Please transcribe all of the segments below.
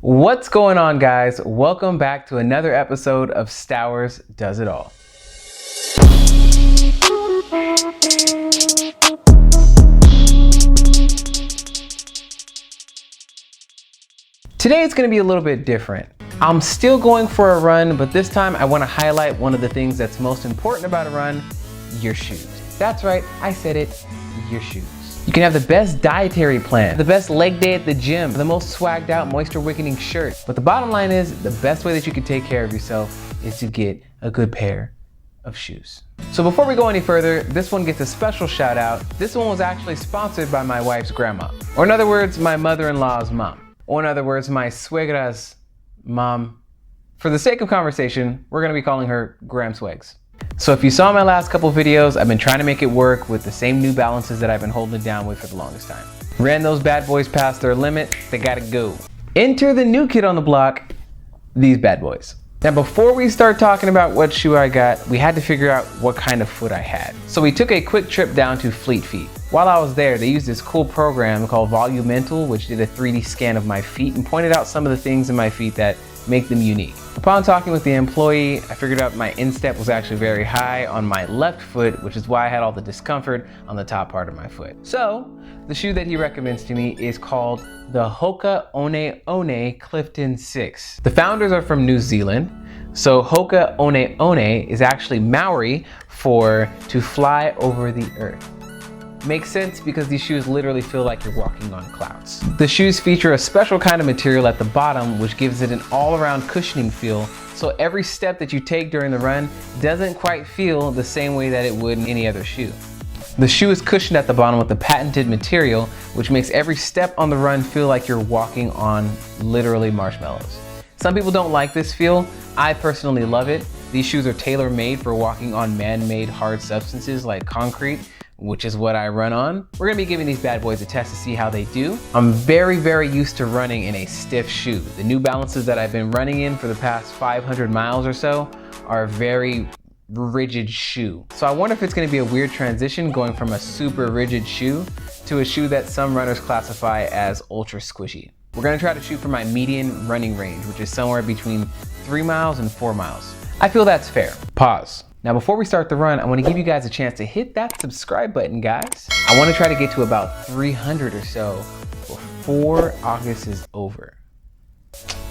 What's going on, guys? Welcome back to another episode of Stowers Does It All. Today it's going to be a little bit different. I'm still going for a run, but this time I want to highlight one of the things that's most important about a run: your shoes. That's right, I said it, your shoes. You can have the best dietary plan, the best leg day at the gym, the most swagged out moisture wickening shirt. But the bottom line is, the best way that you can take care of yourself is to get a good pair of shoes. So before we go any further, this one gets a special shout out. This one was actually sponsored by my wife's grandma. Or in other words, my mother-in-law's mom. Or in other words, my suegra's mom. For the sake of conversation, we're gonna be calling her Gram Swags. So if you saw my last couple videos, I've been trying to make it work with the same New Balances that I've been holding it down with for the longest time. Ran those bad boys past their limit, they gotta go. Enter the new kid on the block, these bad boys. Now before we start talking about what shoe I got, we had to figure out what kind of foot I had. So we took a quick trip down to Fleet Feet. While I was there, they used this cool program called Volumental, which did a 3D scan of my feet and pointed out some of the things in my feet that make them unique. Upon talking with the employee, I figured out my instep was actually very high on my left foot, which is why I had all the discomfort on the top part of my foot. So the shoe that he recommends to me is called the Hoka One One Clifton 6. The founders are from New Zealand. So Hoka One One is actually Maori for to fly over the earth. Makes sense because these shoes literally feel like you're walking on clouds. The shoes feature a special kind of material at the bottom, which gives it an all-around cushioning feel, so every step that you take during the run doesn't quite feel the same way that it would in any other shoe. The shoe is cushioned at the bottom with a patented material, which makes every step on the run feel like you're walking on literally marshmallows. Some people don't like this feel. I personally love it. These shoes are tailor-made for walking on man-made hard substances like concrete, which is what I run on. We're gonna be giving these bad boys a test to see how they do. I'm very used to running in a stiff shoe. The New Balances that I've been running in for the past 500 miles or so are a very rigid shoe. So I wonder if it's gonna be a weird transition going from a super rigid shoe to a shoe that some runners classify as ultra squishy. We're gonna try to shoot for my median running range, which is somewhere between 3 miles and 4 miles. I feel that's fair. Pause. Now before we start the run, I want to give you guys a chance to hit that subscribe button, guys. I want to try to get to about 300 or so before August is over.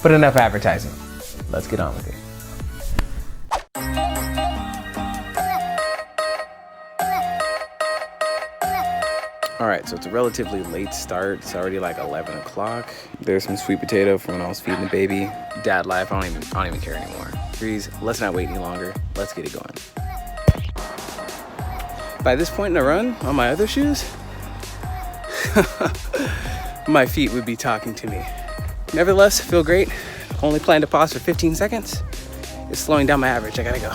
But enough advertising. Let's get on with it. All right, so it's a relatively late start. It's already like 11 o'clock. There's some sweet potato from when I was feeding the baby. Dad life, I don't even care anymore. Let's not wait any longer. Let's get it going. By this point in the run, on my other shoes, my feet would be talking to me. Nevertheless, feel great. Only plan to pause for 15 seconds. It's slowing down my average. I gotta go.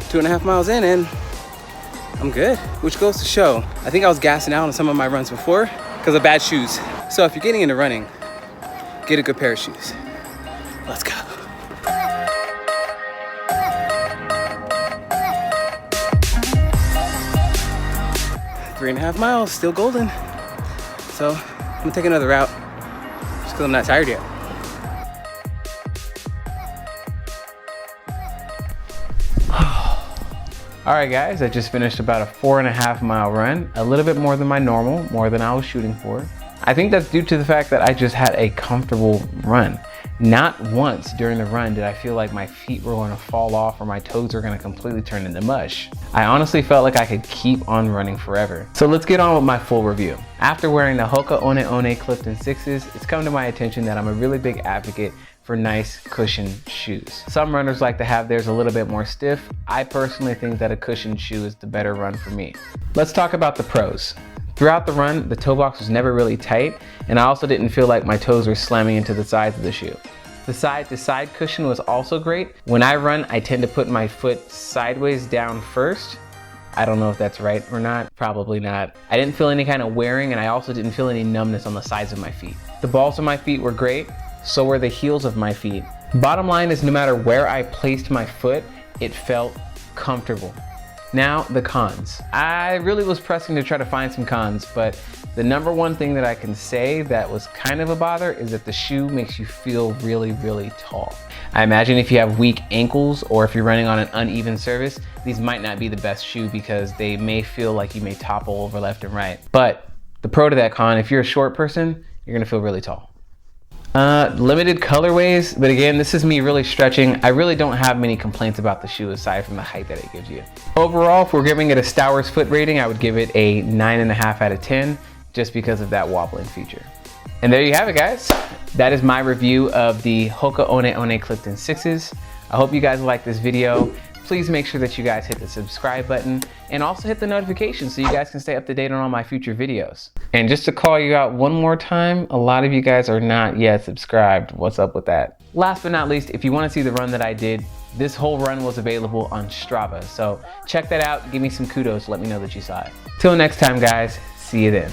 2.5 miles in and I'm good, which goes to show, I think I was gassing out on some of my runs before because of bad shoes. So if you're getting into running, get a good pair of shoes. Let's go. Three and a half miles, still golden. So I'm gonna take another route just because I'm not tired yet. All right, guys, I just finished about a 4.5 mile run, a little bit more than my normal, more than I was shooting for. I think that's due to the fact that I just had a comfortable run. Not once during the run did I feel like my feet were going to fall off or my toes were going to completely turn into mush. I honestly felt like I could keep on running forever. So let's get on with my full review. After wearing the Hoka One One Clifton 6s, it's come to my attention that I'm a really big advocate for nice cushioned shoes. Some runners like to have theirs a little bit more stiff. I personally think that a cushioned shoe is the better run for me. Let's talk about the pros. Throughout the run, the toe box was never really tight, and I also didn't feel like my toes were slamming into the sides of the shoe. The side-to-side cushion was also great. When I run, I tend to put my foot sideways down first. I don't know if that's right or not, probably not. I didn't feel any kind of wearing, and I also didn't feel any numbness on the sides of my feet. The balls of my feet were great, so were the heels of my feet. Bottom line is, no matter where I placed my foot, it felt comfortable. Now, the cons. I really was pressing to try to find some cons, but the number one thing that I can say that was kind of a bother is that the shoe makes you feel really, really tall. I imagine if you have weak ankles or if you're running on an uneven surface, these might not be the best shoe because they may feel like you may topple over left and right. But the pro to that con, if you're a short person, you're gonna feel really tall. Limited colorways, but again, this is me really stretching. I really don't have many complaints about the shoe aside from the height that it gives you. Overall, if we're giving it a Stowers foot rating, I would give it a 9.5 out of 10, just because of that wobbling feature. And there you have it, guys. That is my review of the Hoka One One Clifton 6s. I hope you guys liked this video. Please make sure that you guys hit the subscribe button and also hit the notification so you guys can stay up to date on all my future videos. And just to call you out one more time, a lot of you guys are not yet subscribed. What's up with that? Last but not least, if you want to see the run that I did, this whole run was available on Strava. So check that out, give me some kudos, let me know that you saw it. Till next time, guys, see you then.